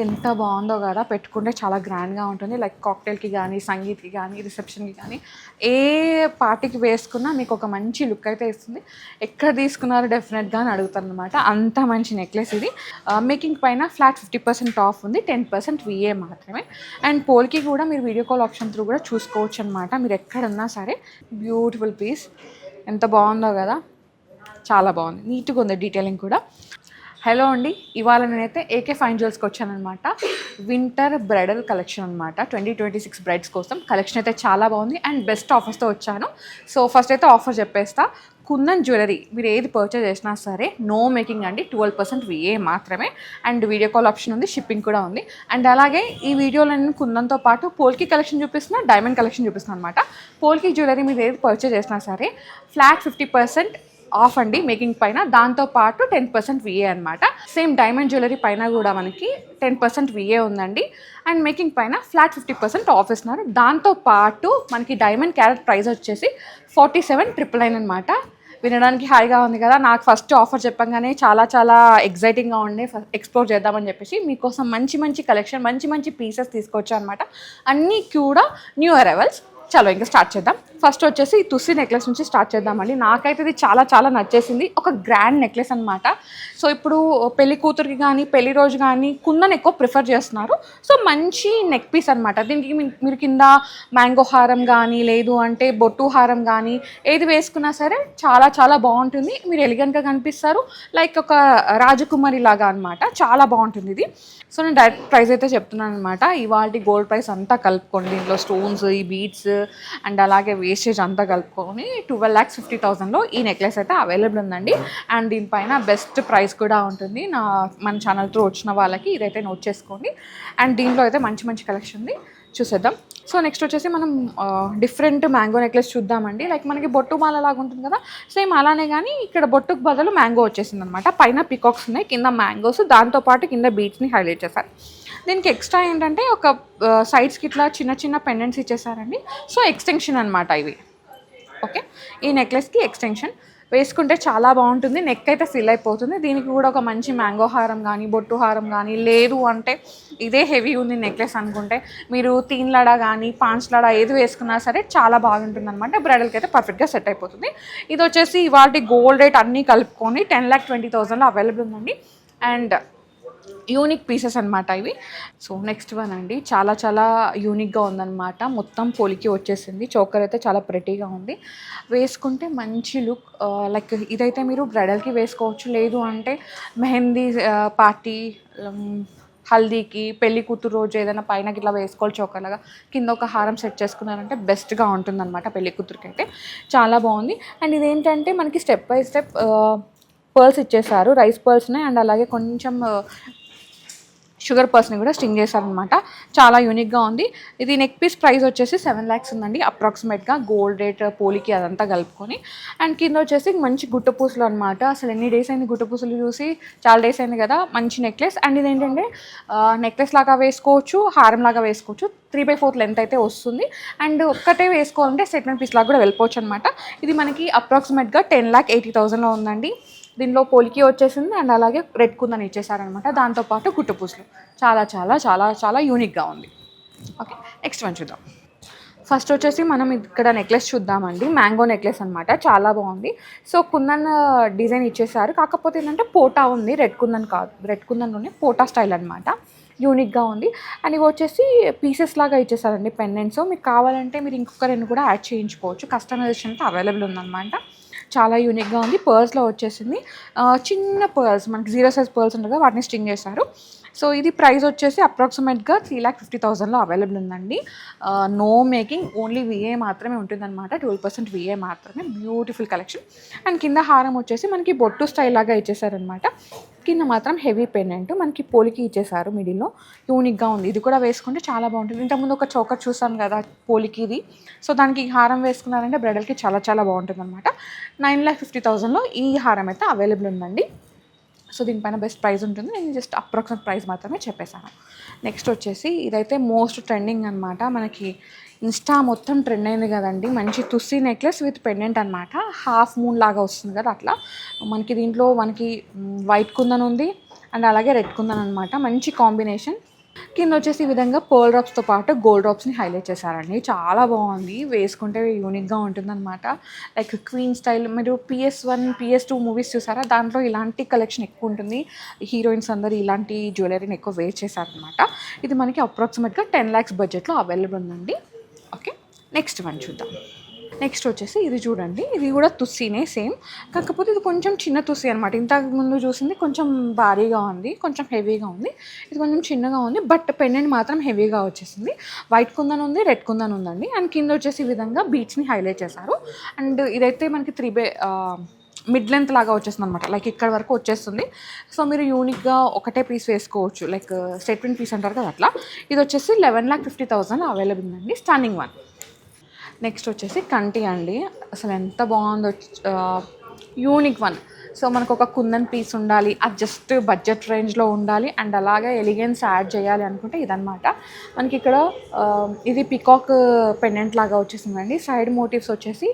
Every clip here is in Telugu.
ఎంత బాగుందో కదా, పెట్టుకుంటే చాలా గ్రాండ్గా ఉంటుంది. లైక్ కాక్టైల్కి కానీ, సంగీత్కి కానీ, రిసెప్షన్కి కానీ, ఏ పార్టీకి వేసుకున్నా మీకు ఒక మంచి లుక్ అయితే ఇస్తుంది. ఎక్కడ తీసుకున్నారు డెఫినెట్గా అని అడుగుతాను అనమాట. అంత మంచి నెక్లెస్ ఇది. మేకింగ్ పైన ఫ్లాట్ 50% ఆఫ్ ఉంది, 10% విఏ మాత్రమే. అండ్ పోల్కి కూడా మీరు వీడియో కాల్ ఆప్షన్ త్రూ కూడా చూసుకోవచ్చు అనమాట. మీరు ఎక్కడున్నా సరే. బ్యూటిఫుల్ పీస్, ఎంత బాగుందో కదా, చాలా బాగుంది, నీట్గా ఉంది డీటెయిలింగ్ కూడా. హలో అండి, ఇవాళ నేనైతే ఏకే ఫైన్ జ్యువెల్స్కి వచ్చానమాట. వింటర్ బ్రైడల్ కలెక్షన్ అనమాట. 2026 బ్రైడ్స్ కోసం కలెక్షన్ అయితే చాలా బాగుంది అండ్ బెస్ట్ ఆఫర్స్తో వచ్చాను. సో ఫస్ట్ అయితే ఆఫర్ చెప్పేస్తా. కుందన్ జ్యువెలరీ మీరు ఏది పర్చేజ్ చేసినా సరే నో మేకింగ్ అండి, 12% విఏ మాత్రమే. అండ్ వీడియో కాల్ ఆప్షన్ ఉంది, షిప్పింగ్ కూడా ఉంది. అండ్ అలాగే ఈ వీడియోలో నేను కుందన్తో పాటు పోల్కి కలెక్షన్ చూపిస్తున్నా, డైమండ్ కలెక్షన్ చూపిస్తున్నాను అనమాట. పోల్కి జ్యువెలరీ మీరు ఏది పర్చేజ్ చేసినా సరే ఫ్లాట్ 50% ఆఫ్ అండి మేకింగ్ పైన, దాంతోపాటు 10% విఏ అనమాట. సేమ్ డైమండ్ జ్యువెలరీ పైన కూడా మనకి 10% విఏ ఉందండి. అండ్ మేకింగ్ పైన ఫ్లాట్ 50% ఆఫ్ ఇస్తున్నారు. దాంతోపాటు మనకి డైమండ్ క్యారెట్ ప్రైస్ వచ్చేసి 47,999 అనమాట. వినడానికి హాయిగా ఉంది కదా. నాకు ఫస్ట్ ఆఫర్ చెప్పగానే చాలా చాలా ఎగ్జైటింగ్గా ఉండే, ఎక్స్ప్లోర్ చేద్దామని చెప్పేసి మీకోసం మంచి మంచి కలెక్షన్, మంచి మంచి పీసెస్ తీసుకొచ్చా అనమాట. అన్నీ కూడా న్యూ అరైవల్స్. చలో ఇంకా స్టార్ట్ చేద్దాం. ఫస్ట్ వచ్చేసి ఈ తుస్సి నెక్లెస్ నుంచి స్టార్ట్ చేద్దామండి. నాకైతే ఇది చాలా చాలా నచ్చేసింది. ఒక గ్రాండ్ నెక్లెస్ అనమాట. సో ఇప్పుడు పెళ్లి కూతురికి కానీ, పెళ్లి రోజు కానీ కుందన్ ఎక్కువ ప్రిఫర్ చేస్తున్నారు. సో మంచి నెక్ పీస్ అనమాట. దీనికి మీరు కింద మ్యాంగో హారం కానీ, లేదు అంటే బొట్టు హారం కానీ ఏది వేసుకున్నా సరే చాలా చాలా బాగుంటుంది. మీరు ఎలిగెంట్గా కనిపిస్తారు, లైక్ ఒక రాజకుమారి లాగా అనమాట. చాలా బాగుంటుంది ఇది. సో నేను డైరెక్ట్ ప్రైస్ అయితే చెప్తున్నాను అనమాట. ఇవాళ గోల్డ్ ప్రైస్ అంతా కలుపుకోండి, దీంట్లో స్టోన్స్, ఈ బీడ్స్ అండ్ అలాగే వేస్టేజ్ అంతా కలుపుకొని 12,50,000లో ఈ నెక్లెస్ అయితే అవైలబుల్ ఉందండి. అండ్ దీనిపైన బెస్ట్ ప్రైస్ కూడా ఉంటుంది. మన ఛానల్ త్రూ వచ్చిన వాళ్ళకి ఇదైతే నోట్ చేసుకోండి. అండ్ దీంట్లో అయితే మంచి మంచి కలెక్షన్ ఉంది, చూసేద్దాం. సో నెక్స్ట్ వచ్చేసి మనం డిఫరెంట్ మ్యాంగో నెక్లెస్ చూద్దామండి. లైక్ మనకి బొట్టు మాల లాగా ఉంటుంది కదా, సేమ్ అలానే కానీ ఇక్కడ బొట్టుకు బదులు మ్యాంగో వచ్చేసింది అనమాట. పైన పికాక్స్ ఉన్నాయి, కింద మ్యాంగోస్, దాంతోపాటు కింద బీడ్స్ని హైలైట్ చేశారు. దీనికి ఎక్స్ట్రా ఏంటంటే ఒక సైడ్స్కి ఇట్లా చిన్న చిన్న పెండెంట్స్ ఇచ్చేసారండి. సో ఎక్స్టెన్షన్ అనమాట ఇవి. ఓకే, ఈ నెక్లెస్కి ఎక్స్టెన్షన్ వేసుకుంటే చాలా బాగుంటుంది. నెక్ అయితే ఫిల్ అయిపోతుంది. దీనికి కూడా ఒక మంచి మ్యాంగో హారం కానీ, బొట్టు హారం కానీ, లేదు అంటే ఇదే హెవీ ఉంది నెక్లెస్ అనుకుంటే మీరు 3 లడా కానీ 5 లడా ఏది వేసుకున్నా సరే చాలా బాగుంటుంది అనమాట. బ్రైడల్కి అయితే పర్ఫెక్ట్గా సెట్ అయిపోతుంది. ఇది వచ్చేసి ఇవాళ గోల్డ్ రేట్ అన్నీ కలుపుకొని 10,20,000లో అవైలబుల్ ఉందండి. అండ్ యూనిక్ పీసెస్ అనమాట ఇవి. సో నెక్స్ట్ వన్ అండి, చాలా చాలా యూనిక్గా ఉందన్నమాట. మొత్తం పోలికి వచ్చేసింది. చోకర్ అయితే చాలా ప్రెటీగా ఉంది, వేసుకుంటే మంచి లుక్. లైక్ ఇదైతే మీరు బ్రైడల్కి వేసుకోవచ్చు, లేదు అంటే మెహందీ పార్టీ, హల్దీకి, పెళ్లి కూతురు రోజు ఏదైనా పైన ఇట్లా వేసుకోవాలి చోకర్లాగా. కింద ఒక హారం సెట్ చేసుకున్నారంటే బెస్ట్గా ఉంటుందన్నమాట. పెళ్లి కూతురికి అయితే చాలా బాగుంది. అండ్ ఇదేంటంటే మనకి స్టెప్ బై స్టెప్ పర్ల్స్ ఇచ్చేసారు, రైస్ పర్ల్స్ని. అండ్ అలాగే కొంచెం షుగర్ పర్స్ని కూడా స్టింగ్ చేశారనమాట. చాలా యూనిక్గా ఉంది. ఇది నెక్ పీస్ ప్రైస్ వచ్చేసి 7 lakhs ఉందండి అప్రాక్సిమేట్గా, గోల్డ్ రేట్ పోలికి అదంతా కలుపుకొని. అండ్ కింద వచ్చేసి మంచి గుట్ట పూసలు అనమాట. అసలు ఎన్ని డేస్ అయింది గుట్ట పూసలు చూసి, చాలా డేస్ అయింది కదా. మంచి నెక్లెస్. అండ్ ఇదేంటంటే నెక్లెస్ లాగా వేసుకోవచ్చు, హారం లాగా వేసుకోవచ్చు. 3/4 లెంత్ అయితే వస్తుంది. అండ్ ఒక్కటే వేసుకోవాలంటే సెట్మెంట్ పీస్ లాగా కూడా వెళ్ళిపోవచ్చు అనమాట. ఇది మనకి అప్రాక్సిమేట్గా 10,80,000లో ఉందండి. దీనిలో పోలికి వచ్చేసింది అండ్ అలాగే రెడ్ కుందని ఇచ్చేసారనమాట. దాంతోపాటు గుట్టు పూసలు. చాలా చాలా చాలా చాలా యూనిక్గా ఉంది. ఓకే, నెక్స్ట్ వన్ చూద్దాం. ఫస్ట్ వచ్చేసి మనం ఇక్కడ నెక్లెస్ చూద్దామండి. మ్యాంగో నెక్లెస్ అనమాట, చాలా బాగుంది. సో కుందన్ డిజైన్ ఇచ్చేసారు, కాకపోతే ఏంటంటే పోటా ఉంది, రెడ్ కుందన్ కాదు. రెడ్ కుందన్లోనే పోటా స్టైల్ అనమాట. యూనిక్గా ఉంది. అండ్ ఇవి వచ్చేసి పీసెస్ లాగా ఇచ్చేసారండి పెండెంట్స్. మీకు కావాలంటే మీరు ఇంకొక 2 కూడా యాడ్ చేయించుకోవచ్చు. కస్టమైజేషన్ అయితే అవైలబుల్ ఉందన్నమాట. చాలా యూనిక్గా ఉంది. పర్ల్స్లో వచ్చేసింది, చిన్న పర్ల్స్, మనకి 0 size పర్ల్స్ ఉంటుంది కదా, వాటిని స్టింగ్ చేశారు. సో ఇది ప్రైస్ వచ్చేసి అప్రాక్సిమేట్గా 3,50,000లో అవైలబుల్ ఉందండి. నో మేకింగ్, ఓన్లీ విఏ మాత్రమే ఉంటుందన్నమాట. 12% విఏ మాత్రమే. Beautiful collection. అండ్ కింద హారం వచ్చేసి మనకి బొట్టు స్టైల్ లాగా ఇచ్చేసారనమాట. కింద మాత్రం హెవీ పెండెంట్ మనకి పోలికి ఇచ్చేసారు మిడిల్లో. యూనిక్గా ఉంది. ఇది కూడా వేసుకుంటే చాలా బాగుంటుంది. ఇంతకుముందు ఒక చౌకర్ చూసాం కదా పోలికి ఇది. సో దానికి హారం వేసుకున్నారంటే బ్రైడల్కి చాలా చాలా బాగుంటుంది అనమాట. 9,50,000లో ఈ హారం అయితే అవైలబుల్ ఉందండి. సో దీనిపైన బెస్ట్ ప్రైస్ ఉంటుంది. నేను జస్ట్ అప్రాక్సిమేట్ ప్రైస్ మాత్రమే చెప్పేశాను. నెక్స్ట్ వచ్చేసి ఇదైతే మోస్ట్ ట్రెండింగ్ అనమాట. మనకి ఇన్స్టా మొత్తం ట్రెండ్ అయింది కదండి. మంచి తుస్సి నెక్లెస్ విత్ పెండెంట్ అనమాట. హాఫ్ మూన్ లాగా వస్తుంది కదా, అట్లా మనకి దీంట్లో మనకి వైట్ కుందన్ ఉంది అండ్ అలాగే రెడ్ కుందన్ అనమాట, మంచి కాంబినేషన్. కింద వచ్చేసి ఈ విధంగా పర్ల్ డ్రాప్స్తో పాటు గోల్డ్ డ్రాప్స్ని హైలైట్ చేశారండి. చాలా బాగుంది, వేసుకుంటే యూనిక్గా ఉంటుందన్నమాట. Like queen style. మీరు PS1 PS2 మూవీస్ చూసారా, దాంట్లో ఇలాంటి కలెక్షన్ ఎక్కువ ఉంటుంది. హీరోయిన్స్ అందరూ ఇలాంటి జ్యువెలరీని ఎక్కువ వేర్ చేశారనమాట. ఇది మనకి అప్రాక్సిమేట్గా 10 lakhs బడ్జెట్లో అవైలబుల్ ఉందండి. ఓకే, నెక్స్ట్ వన్ చూద్దాం. నెక్స్ట్ వచ్చేసి ఇది చూడండి, ఇది కూడా తుస్సీనే సేమ్, కాకపోతే ఇది కొంచెం చిన్న తుస్సీ అనమాట. ఇంతకు ముందు చూసింది కొంచెం భారీగా ఉంది, కొంచెం హెవీగా ఉంది. ఇది కొంచెం చిన్నగా ఉంది, బట్ పెండెంట్ మాత్రం హెవీగా వచ్చేసింది. వైట్ కుందన్ ఉంది, రెడ్ కుందన్ ఉందండి. అండ్ కింద వచ్చేసి ఈ విధంగా బీట్స్ని హైలైట్ చేశారు. అండ్ ఇదైతే మనకి మిడ్ లెంత్ లాగా వచ్చేస్తుంది అనమాట, లైక్ ఇక్కడ వరకు వచ్చేస్తుంది. సో మీరు యూనిక్గా ఒకటే పీస్ వేసుకోవచ్చు, లైక్ స్టేట్మెంట్ పీస్ అంటారు కదా అట్లా. ఇది వచ్చేసి 11,50,000 అవైలబుల్ ఉందండి, స్టాండింగ్ వన్. నెక్స్ట్ వచ్చేసి కంటి అండి, అసలు ఎంత బాగుందో, యూనిక్ వన్. సో మనకు ఒక కుందన్ పీస్ ఉండాలి, అది జస్ట్ బడ్జెట్ రేంజ్లో ఉండాలి, అండ్ అలాగే ఎలిగెన్స్ యాడ్ చేయాలి అనుకుంటే ఇదనమాట. మనకి ఇక్కడ ఇది పికాక్ పెండెంట్ లాగా వచ్చేసిందండి. సైడ్ మోటివ్స్ వచ్చేసి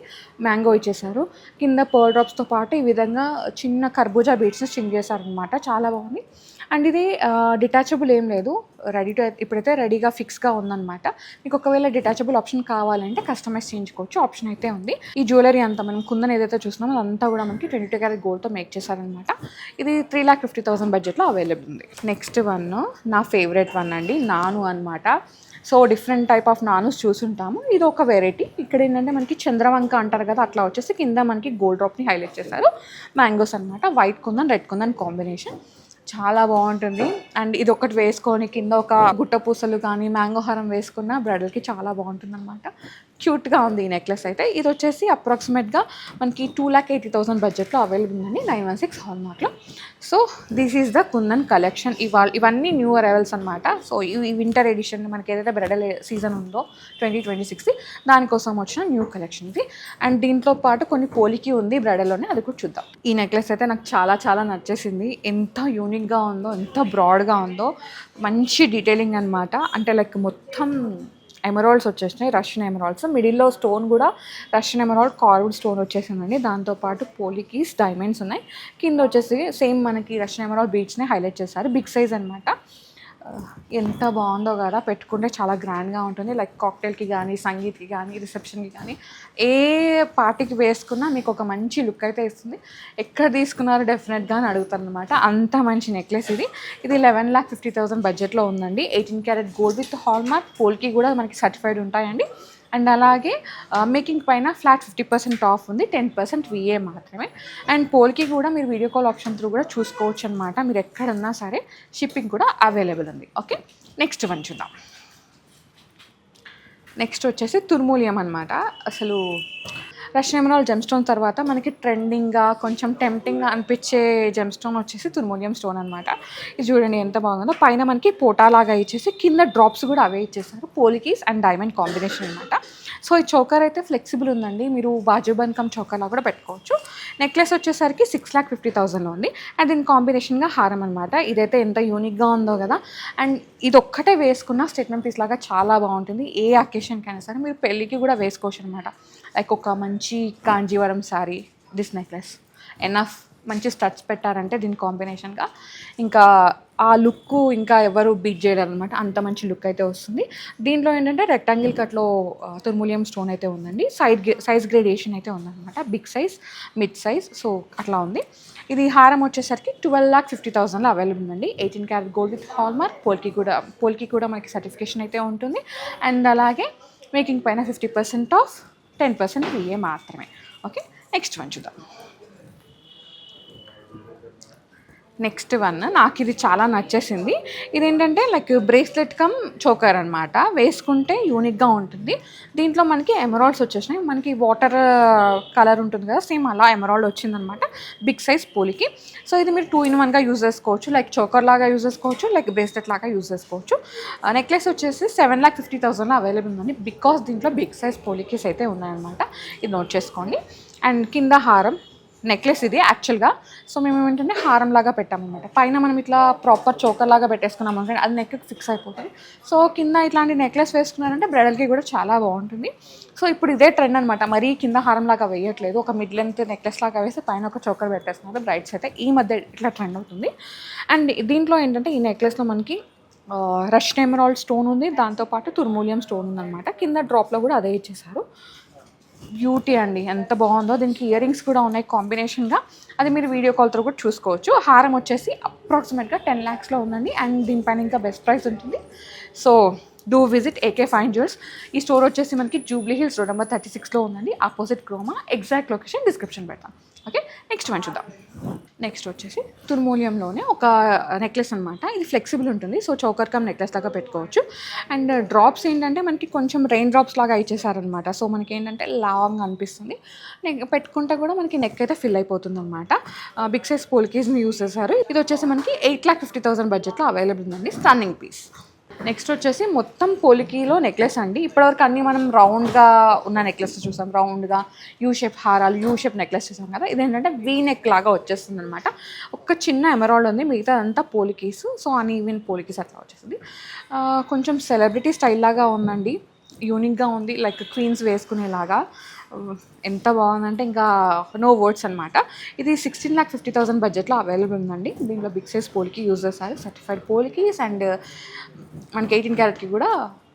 మ్యాంగో ఇచ్చేసారు. కింద పర్ల్ డ్రాప్స్తో పాటు ఈ విధంగా చిన్న కర్బూజా బీట్స్ని స్టింగ్ చేశారనమాట. చాలా బాగుంది. అండ్ ఇది డిటాచబుల్ ఏం లేదు, ఇప్పుడైతే రెడీగా ఫిక్స్గా ఉందన్నమాట. మీకు ఒకవేళ డిటాచబుల్ ఆప్షన్ కావాలంటే కస్టమైజ్ చేయించుకోవచ్చు, ఆప్షన్ అయితే ఉంది. ఈ జ్యువెలరీ అంతా మనం కుందన్ ఏదైతే చూస్తున్నామో అదంతా కూడా మనకి 22 క్యారెట్ గోల్డ్తో మేక్ చేశారనమాట. ఇది 3,50,000 బడ్జెట్లో అవైలబుల్ ఉంది. నెక్స్ట్ వన్ నా ఫేవరెట్ వన్ అండి, నాను అనమాట. సో డిఫరెంట్ టైప్ ఆఫ్ నానుస్ చూసుంటాము, ఇది ఒక వెరైటీ. ఇక్కడ ఏంటంటే మనకి చంద్రవంక అంటారు కదా, అట్లా వచ్చేసి కింద మనకి గోల్డ్ డ్రాప్ని హైలైట్ చేశారు. మ్యాంగోస్ అనమాట, white kundan red kundan combination, చాలా బాగుంటుంది. అండ్ ఇది ఒకటి వేసుకొని కింద ఒక గుట్ట పూసలు కానీ మ్యాంగో హారం వేసుకున్న బ్రైడల్కి చాలా బాగుంటుంది అనమాట. క్యూట్గా ఉంది ఈ నెక్లెస్ అయితే. ఇది వచ్చేసి అప్రాక్సిమేట్గా మనకి 2,80,000 బడ్జెట్లో అవైలబుల్ ఉందండి, 916 హాల్మార్క్లో. So this is the kundan collection. ఇవన్నీ న్యూ అరైవల్స్ అనమాట. సో ఈ వింటర్ ఎడిషన్ మనకి ఏదైతే బ్రైడల్ సీజన్ ఉందో 2026 దానికోసం వచ్చిన న్యూ కలెక్షన్ ఇది. అండ్ దీంట్లో పాటు కొన్ని పోలికి ఉంది బ్రైడల్లోనే, అది కూడా చూద్దాం. ఈ నెక్లెస్ అయితే నాకు చాలా చాలా నచ్చేసింది. ఎంత యూనిక్గా ఉందో, ఎంత బ్రాడ్గా ఉందో, మంచి డీటెయిలింగ్ అనమాట. అంటే లైక్ మొత్తం ఎమరాల్డ్స్ వచ్చేసినాయి, రష్యన్ ఎమరాల్డ్స్. మిడిల్లో స్టోన్ కూడా రష్యన్ ఎమరాల్డ్ కార్వ్డ్ స్టోన్ వచ్చేసిందండి. దాంతోపాటు పోలికీస్ డైమండ్స్ ఉన్నాయి. కింద వచ్చేసి సేమ్ మనకి రష్యన్ ఎమరాల్డ్ బీడ్స్ని హైలైట్ చేశారు, బిగ్ సైజ్ అనమాట. ఎంత బాగుందో కదా, పెట్టుకుంటే చాలా గ్రాండ్గా ఉంటుంది. లైక్ కాక్టైల్కి కానీ, సంగీత్కి కానీ, రిసెప్షన్కి కానీ, ఏ పార్టీకి వేసుకున్నా మీకు ఒక మంచి లుక్ అయితే ఇస్తుంది. ఎక్కడ తీసుకున్నారో డెఫినెట్గా అని అడుగుతారు అనమాట, అంత మంచి నెక్లెస్ ఇది. ఇది 11,50,000 బడ్జెట్లో ఉందండి. 18 క్యారెట్ గోల్డ్ విత్ హాల్మార్క్, పోల్కి కూడా మనకి సర్టిఫైడ్ ఉంటాయండి. అండ్ అలాగే మేకింగ్ పైన ఫ్లాట్ 50% ఆఫ్ ఉంది, 10% VA మాత్రమే. అండ్ పోల్కి కూడా మీరు వీడియో కాల్ ఆప్షన్ త్రూ కూడా చూసుకోవచ్చు అనమాట. మీరు ఎక్కడున్నా సరే షిప్పింగ్ కూడా అవైలబుల్ ఉంది. ఓకే, నెక్స్ట్ వన్ చూద్దాం. నెక్స్ట్ వచ్చేసి తుర్మూలియం అనమాట. అసలు రష్యన్ ఎమరాల్డ్ జెమ్ స్టోన్ తర్వాత మనకి ట్రెండింగ్గా కొంచెం టెంప్టింగ్గా అనిపించే జెమ్ స్టోన్ వచ్చేసి తుర్మూలియం స్టోన్ అనమాట. ఇది చూడండి ఎంత బాగుందో. పైన మనకి పోటాలాగా ఇచ్చేసి కింద డ్రాప్స్ కూడా అవే ఇచ్చేసారు, పోలికీస్ అండ్ డైమండ్ కాంబినేషన్ అనమాట. సో ఈ చోకర్ అయితే ఫ్లెక్సిబుల్ ఉందండి, మీరు బాజుబంద్ కమ్ చోకర్లా కూడా పెట్టుకోవచ్చు. నెక్లెస్ వచ్చేసరికి 6,50,000లో ఉంది. అండ్ దీని కాంబినేషన్గా హారం అనమాట. ఇదైతే ఎంత యూనిక్గా ఉందో కదా. అండ్ ఇది ఒక్కటే వేసుకున్న స్టేట్మెంట్ పీస్ లాగా చాలా బాగుంటుంది. ఏ అకేషన్కి అయినా సరే మీరు పెళ్ళికి కూడా వేసుకోవచ్చు అనమాట. లైక్ ఒక మంచి Kanjeevaram sari, this necklace enough. మంచి స్టడ్స్ పెట్టారంటే దీని కాంబినేషన్గా ఇంకా ఆ లుక్ ఇంకా ఎవరు బీట్ చేయలేరు అనమాట, అంత మంచి లుక్ అయితే వస్తుంది. దీంట్లో ఏంటంటే రెక్టాంగిల్ కట్లో తుర్మూలియం స్టోన్ అయితే ఉందండి. సైజ్ గ్రేడియేషన్ అయితే ఉందన్నమాట, big size, mid size, so అట్లా ఉంది. ఇది హారం వచ్చేసరికి 12,50,000లో అవైలబుల్ ఉందండి. 18 క్యారెట్ గోల్డ్ విత్ హాల్మార్క్, పోల్కి కూడా మనకి సర్టిఫికేషన్ అయితే ఉంటుంది. అండ్ అలాగే మేకింగ్ పైన 50% ఆఫ్, 10% VA మాత్రమే. ఓకే, నెక్స్ట్ వన్ చూద్దాం. నెక్స్ట్ వన్ నాకు ఇది చాలా నచ్చేసింది. ఇదేంటంటే లైక్ బ్రేస్లెట్ కమ్ చోకర్ అనమాట, వేసుకుంటే యూనిక్గా ఉంటుంది. దీంట్లో మనకి ఎమరాల్డ్స్ వచ్చేసినాయి. మనకి వాటర్ కలర్ ఉంటుంది కదా, సేమ్ అలా ఎమరాల్డ్ వచ్చిందనమాట, బిగ్ సైజ్ పోలికి. సో ఇది మీరు 2-in-1గా యూజ్ చేసుకోవచ్చు, లైక్ చోకర్ లాగా యూజ్ చేసుకోవచ్చు, లైక్ బ్రేస్లెట్ లాగా యూజ్ చేసుకోవచ్చు. నెక్లెస్ వచ్చేసి 7,50,000లో అవైలబుల్ ఉందండి, బికాస్ దీంట్లో బిగ్ సైజ్ పోలికీస్ అయితే ఉన్నాయన్నమాట. ఇది నోట్ చేసుకోండి. అండ్ కింద హారం నెక్లెస్ ఇది యాక్చువల్గా. సో మేము ఏంటంటే హారం లాగా పెట్టామన్నమాట. పైన మనం ఇట్లా ప్రాపర్ చోకర్ లాగా పెట్టేసుకున్నాం అంటే అది నెక్కి ఫిక్స్ అయిపోతుంది. సో కింద ఇట్లాంటి నెక్లెస్ వేసుకున్నారంటే బ్రైడల్కి కూడా చాలా బాగుంటుంది. సో ఇప్పుడు ఇదే ట్రెండ్ అనమాట. మరీ కింద హారం లాగా వేయట్లేదు, ఒక మిడ్ లెంత్ నెక్లెస్ లాగా వేసి పైన ఒక చోకర్ పెట్టేస్తున్నారు బ్రైడ్స్ అయితే. ఈ మధ్య ఇట్లా ట్రెండ్ అవుతుంది. అండ్ దీంట్లో ఏంటంటే ఈ నెక్లెస్లో మనకి రష్డ్ ఎమరాల్డ్ స్టోన్ ఉంది, దాంతోపాటు తుర్మూలియం స్టోన్ ఉందన్నమాట. కింద డ్రాప్లో కూడా అదే ఇచ్చేసారు. బ్యూటీ అండి, ఎంత బాగుందో. దీనికి ఇయర్ రింగ్స్ కూడా ఉన్నాయి కాంబినేషన్గా, అది మీరు వీడియో కాల్తో కూడా చూసుకోవచ్చు. హారం వచ్చేసి అప్రాక్సిమేట్గా 10 lakhsలో ఉందండి. అండ్ దీనిపైన ఇంకా బెస్ట్ ప్రైస్ ఉంటుంది. So do visit AK fine jewels. ఈ స్టోర్ వచ్చేసి మనకి జూబ్లీ హిల్స్ రోడ్ నెంబర్ 36లో ఉందండి, opposite Croma. Exact location description పెడతాం. ఓకే, నెక్స్ట్ వన్ చూద్దాం. నెక్స్ట్ వచ్చేసి తుర్మూలియంలోనే ఒక నెక్లెస్ అనమాట. ఇది ఫ్లెక్సిబుల్ ఉంటుంది, సో చౌకర్ కమ్ నెక్లెస్ లాగా పెట్టుకోవచ్చు. అండ్ డ్రాప్స్ ఏంటంటే మనకి కొంచెం రెయిన్ డ్రాప్స్ లాగా ఇచ్చేసారనమాట. సో మనకి ఏంటంటే లాంగ్ అనిపిస్తుంది, పెట్టుకుంటే కూడా మనకి నెక్ అయితే ఫిల్ అయిపోతుంది అనమాట. బిగ్ సైజ్ పోల్కీస్ని యూస్ చేశారు. ఇది వచ్చేసి మనకి 8,50,000 బడ్జెట్లో అవైలబుల్ ఉందండి. Stunning piece. నెక్స్ట్ వచ్చేసి మొత్తం పోలికీలో నెక్లెస్ అండి. ఇప్పటివరకు అన్నీ మనం రౌండ్గా ఉన్న నెక్లెస్ చూసాం, రౌండ్గా యూ షేప్ హారాలు, యూ షేప్ నెక్లెస్ చూసాం కదా. ఇదేంటంటే వీ నెక్ లాగా వచ్చేస్తుంది అనమాట. ఒక చిన్న ఎమరాల్డ్ ఉంది, మిగతా అంతా పోలికీస్. సో అన్ఈవెన్ పోలికీస్ అట్లా వచ్చేసింది. కొంచెం సెలబ్రిటీ స్టైల్ లాగా ఉందండి, యూనిక్గా ఉంది, లైక్ క్వీన్స్ వేసుకునేలాగా. ఎంత బాగుందంటే ఇంకా నో వర్డ్స్ అనమాట. ఇది 16,50,000 బడ్జెట్లో అవైలబుల్ ఉందండి. దీంట్లో బిగ్ సైజ్ పోలికి యూజ్ చేస్తారు, సర్టిఫైడ్ పోలికీస్. అండ్ మనకి 18 క్యారెట్కి కూడా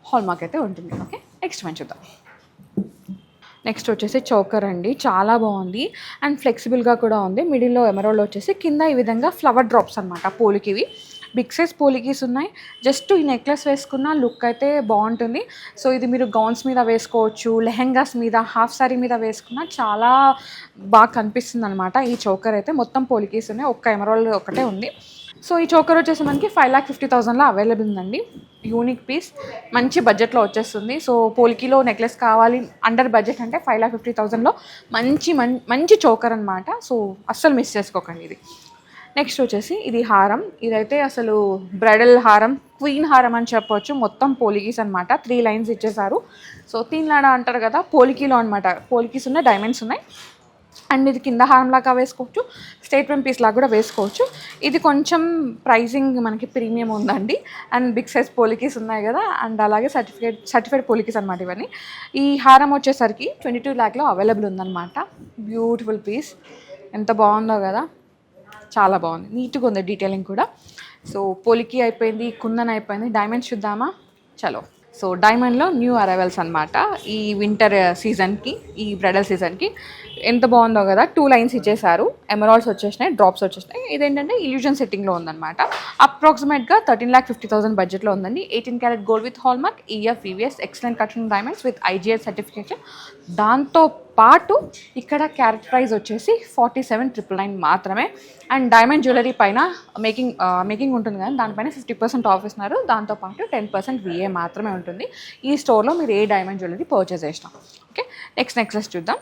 హాల్ మార్క్ అయితే ఉంటుంది. ఓకే, నెక్స్ట్ మనం చూద్దాం. నెక్స్ట్ వచ్చేసి చోకర్ అండి, చాలా బాగుంది అండ్ ఫ్లెక్సిబుల్గా కూడా ఉంది. మిడిల్లో ఎమరాల్డ్ వచ్చేసి, కింద ఈ విధంగా ఫ్లవర్ డ్రాప్స్ అనమాట పోలికివి. బిగ్ సైజ్ పోలికీస్ ఉన్నాయి. జస్ట్ ఈ నెక్లెస్ వేసుకున్న లుక్ అయితే బాగుంటుంది. సో ఇది మీరు గౌన్స్ మీద వేసుకోవచ్చు, లెహెంగాస్ మీద, హాఫ్ సారీ మీద వేసుకున్న చాలా బాగా కనిపిస్తుంది అనమాట. ఈ చోకర్ అయితే మొత్తం పోలికీస్ ఉన్నాయి, ఒక్క ఎమరాల్డ్ ఒకటే ఉంది. సో ఈ చోకర్ వచ్చేసి మనకి 5,50,000లో అవైలబుల్ ఉందండి. యూనిక్ పీస్, మంచి బడ్జెట్లో వచ్చేస్తుంది. సో పోలికీలో నెక్లెస్ కావాలి అండర్ బడ్జెట్ అంటే 5,50,000లో మంచి చోకర్ అనమాట. సో అస్సలు మిస్ చేసుకోకండి ఇది. నెక్స్ట్ వచ్చేసి ఇది హారం. ఇదైతే అసలు బ్రైడల్ హారం, క్వీన్ హారం అని చెప్పవచ్చు. మొత్తం పోలికీస్ అనమాట, 3 lines ఇచ్చేసారు. సో తీన్లాడా అంటారు కదా, పోలికీలో అనమాట. పోలికీస్ ఉన్నాయి, డైమండ్స్ ఉన్నాయి. అండ్ ఇది కింద హారం లాగా వేసుకోవచ్చు, స్టేట్మెంట్ పీస్ లాగా కూడా వేసుకోవచ్చు. ఇది కొంచెం ప్రైజింగ్ మనకి ప్రీమియం ఉందండి. అండ్ బిగ్ సైజ్ పోలికీస్ ఉన్నాయి కదా, అండ్ అలాగే సర్టిఫైడ్ పోలికీస్ అనమాట ఇవన్నీ. ఈ హారం వచ్చేసరికి 22 lakhలో అవైలబుల్ ఉందన్నమాట. బ్యూటిఫుల్ పీస్, ఎంత బాగుందో కదా, చాలా బాగుంది, నీట్గా ఉంది డీటెయిలింగ్ కూడా. సో పోలికి అయిపోయింది, కుందన్ అయిపోయింది, డైమండ్స్ చూద్దామా, చలో. సో డైమండ్లో న్యూ అరైవల్స్ అనమాట ఈ వింటర్ సీజన్కి, ఈ బ్రైడల్ సీజన్కి. ఎంత బాగుందో కదా, 2 lines ఇచ్చేసారు, ఎమరాల్డ్స్ వచ్చేసినాయి, డ్రాప్స్ వచ్చేసినాయి. ఇదేంటంటే ఇల్యూజన్ సెట్టింగ్లో ఉందన్నమాట. అప్రాక్సిమేట్గా 13,50,000 బడ్జెట్లో ఉందండి. 18 carat gold with hall mark, EF EVS excellent cutting diamonds with IGS certification. దాంతో పాటు ఇక్కడ క్యారెట్ ప్రైస్ వచ్చేసి 47,999 మాత్రమే. అండ్ డైమండ్ జ్యువెలరీ పైన మేకింగ్ ఉంటుంది కదా, దానిపైన 50% ఆఫ్ ఇస్తున్నారు. దాంతోపాటు 10% VA మాత్రమే ఉంటుంది ఈ స్టోర్లో మీరు ఏ డైమండ్ జ్యువెలరీ పర్చేస్ చేసినాం. ఓకే, నెక్స్ట్ నెక్లెస్ చూద్దాం.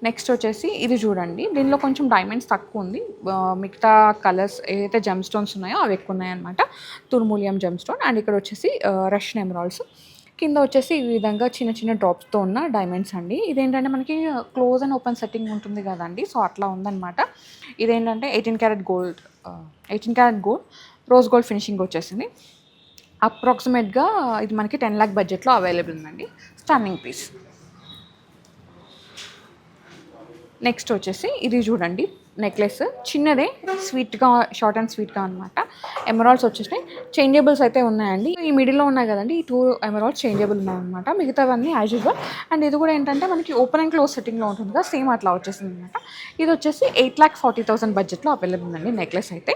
నెక్స్ట్ వచ్చేసి ఇది చూడండి, దీనిలో కొంచెం డైమండ్స్ తక్కువ ఉంది, మిగతా కలర్స్ ఏదైతే జెమ్ స్టోన్స్ ఉన్నాయో అవి ఎక్కువ ఉన్నాయన్నమాట. తుర్మూలియం జెమ్ స్టోన్. అండ్ ఇక్కడ వచ్చేసి రష్యన్ ఎమరాల్డ్స్. కింద వచ్చేసి ఈ విధంగా చిన్న చిన్న డ్రాప్స్తో ఉన్న డైమండ్స్ అండి. ఇదేంటంటే మనకి క్లోజ్ అండ్ ఓపెన్ సెట్టింగ్ ఉంటుంది కదండి, సో అట్లా ఉందన్నమాట. ఇదేంటంటే 18 carat gold rose gold finishing వచ్చేసింది. అప్రాక్సిమేట్గా ఇది మనకి 10 lakh బడ్జెట్లో అవైలబుల్ ఉందండి. Stunning piece. నెక్స్ట్ వచ్చేసి ఇది చూడండి, నెక్లెస్ చిన్నదే, స్వీట్గా, షార్ట్ అండ్ స్వీట్గా అనమాట. ఎమరాల్డ్స్ వచ్చేసినాయి, చేంజబుల్స్ అయితే ఉన్నాయండి. ఈ మిడిల్లో ఉన్నాయి కదండి, ఈ 2 ఎమరాల్డ్స్ చేంజబుల్ ఉన్నాయన్నమాట, మిగతావన్నీ యాజ్ యూజువల్. అండ్ ఇది కూడా ఏంటంటే మనకి ఓపెన్ అండ్ క్లోజ్ సెట్టింగ్లో ఉంటుంది కదా, సేమ్ అట్లా వచ్చేసింది అనమాట. ఇది వచ్చేసి 8,40,000 బడ్జెట్లో అవైలబుల్ ఉందండి నెక్లెస్ అయితే.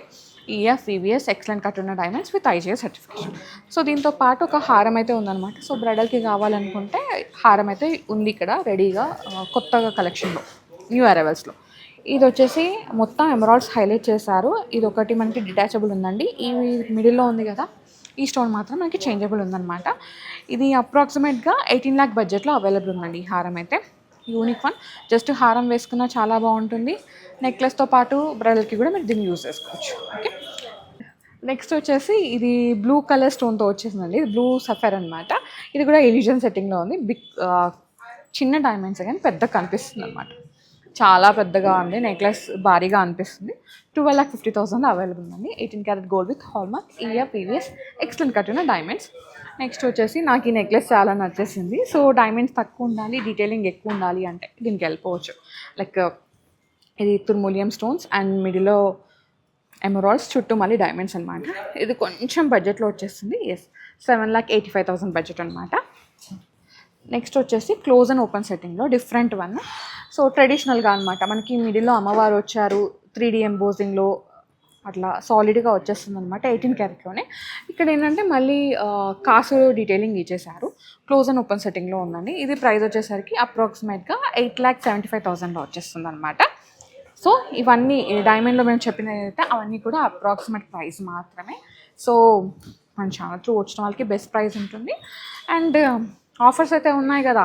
EF EVS ఎక్సలెంట్ కట్ ఉన్న diamonds with IGS certification. So దీంతో పాటు ఒక హారం అయితే ఉందన్నమాట. సో బ్రైడల్కి కావాలనుకుంటే హారం అయితే ఉంది ఇక్కడ రెడీగా, కొత్తగా కలెక్షన్లో, న్యూ అరైవల్స్లో. ఇది వచ్చేసి మొత్తం ఎమరాల్డ్స్ హైలైట్ చేశారు. ఇది ఒకటి మనకి డిటాచబుల్ ఉందండి. ఈ మిడిల్లో ఉంది కదా, ఈ స్టోన్ మాత్రం మనకి చేంజబుల్ ఉందన్నమాట. ఇది అప్రాక్సిమేట్గా 18 lakh బడ్జెట్లో అవైలబుల్ ఉందండి ఈ హారం అయితే. యూనిక్ వన్, జస్ట్ హారం వేసుకున్నా చాలా బాగుంటుంది. నెక్లెస్తో పాటు బ్రైడల్కి కూడా మీరు దీన్ని యూజ్ చేసుకోవచ్చు. ఓకే, నెక్స్ట్ వచ్చేసి ఇది బ్లూ కలర్ స్టోన్తో వచ్చేసిందండి. ఇది బ్లూ సఫైర్ అనమాట. ఇది కూడా ఇల్యూజన్ సెట్టింగ్లో ఉంది. చిన్న డైమండ్స్ కానీ పెద్ద కనిపిస్తుంది అనమాట. చాలా పెద్దగా ఉంది, నెక్లెస్ భారీగా అనిపిస్తుంది. 12,50,000 అవైలబుల్ ఉందండి. 18 carat gold with hallmark, year PVS, excellent cut ఉన్న డైమండ్స్. నెక్స్ట్ వచ్చేసి నాకు ఈ నెక్లెస్ చాలా నచ్చేసింది. సో డైమండ్స్ తక్కువ ఉండాలి, డీటెయిలింగ్ ఎక్కువ ఉండాలి అంటే దీనికి వెళ్ళిపోవచ్చు. లైక్ ఇది తుర్మోలియం స్టోన్స్ అండ్ మిడిల్లో ఎమరాల్డ్స్, చుట్టూ మళ్ళీ డైమండ్స్ అనమాట. ఇది కొంచెం బడ్జెట్లో వచ్చేస్తుంది. 7,85,000 బడ్జెట్ అనమాట. నెక్స్ట్ వచ్చేసి క్లోజ్ అండ్ ఓపెన్ సెట్టింగ్లో డిఫరెంట్ వన్. సో ట్రెడిషనల్గా అనమాట, మనకి మిడిల్లో అమ్మవారు వచ్చారు, 3D ఎంబోజింగ్లో అట్లా సాలిడ్గా వచ్చేస్తుంది అనమాట. 18 క్యారెట్లోనే. ఇక్కడ ఏంటంటే మళ్ళీ కాసు డీటెయిలింగ్ ఇచ్చేసారు. క్లోజ్ అండ్ ఓపెన్ సెట్టింగ్లో ఉందండి. ఇది ప్రైస్ వచ్చేసరికి అప్రాక్సిమేట్గా 8,75,000లో వచ్చేస్తుంది అనమాట. సో ఇవన్నీ డైమండ్లో మేము చెప్పినది అయితే అవన్నీ కూడా అప్రాక్సిమేట్ ప్రైస్ మాత్రమే. సో మన ఛానల్ త్రూ వచ్చిన వాళ్ళకి బెస్ట్ ప్రైస్ ఉంటుంది. అండ్ ఆఫర్స్ అయితే ఉన్నాయి కదా.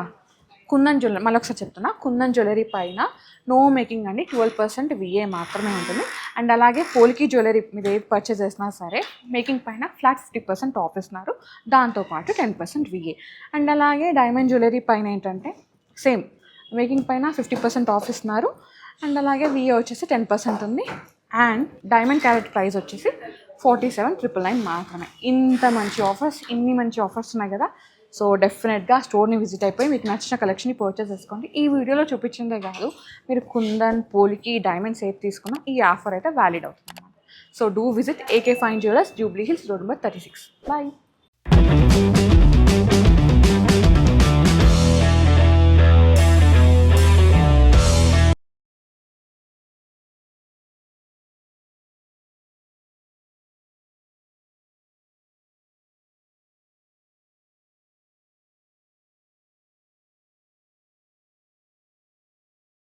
కుందన్ జ్యువెలరీ మళ్ళీ ఒకసారి చెప్తున్నా, కుందన్ జ్యువెలరీ పైన నో మేకింగ్ అండి, 12% VA మాత్రమే ఉంటుంది. అండ్ అలాగే పోల్కి జ్యువెలరీ మీరు ఏది పర్చేస్ చేసినా సరే మేకింగ్ పైన ఫ్లాట్ 50% ఆఫ్ ఇస్తున్నారు, దాంతోపాటు 10% VA. అండ్ అలాగే డైమండ్ జ్యువెలరీ పైన ఏంటంటే సేమ్ మేకింగ్ పైన 50% ఆఫ్ ఇస్తున్నారు, అండ్ అలాగే VA వచ్చేసి 10% ఉంది. అండ్ డైమండ్ క్యారెట్ ప్రైస్ వచ్చేసి 47,999 మాత్రమే. ఇంత మంచి ఆఫర్స్, ఇన్ని మంచి ఆఫర్స్ ఉన్నాయి కదా. సో డెఫినెట్గా స్టోర్ని విజిట్ అయిపోయి మీకు నచ్చిన కలెక్షన్ని పర్చేస్ చేసుకోండి. ఈ వీడియోలో చూపించిందే కాదు, మీరు కుందన్, పోలికి, డైమండ్స్ ఏది తీసుకున్నా ఈ ఆఫర్ అయితే వ్యాలిడ్ అవుతుంది అన్నమాట. So do visit AK Fine Jewellers, Jubilee Hills, Road number 36. Bye.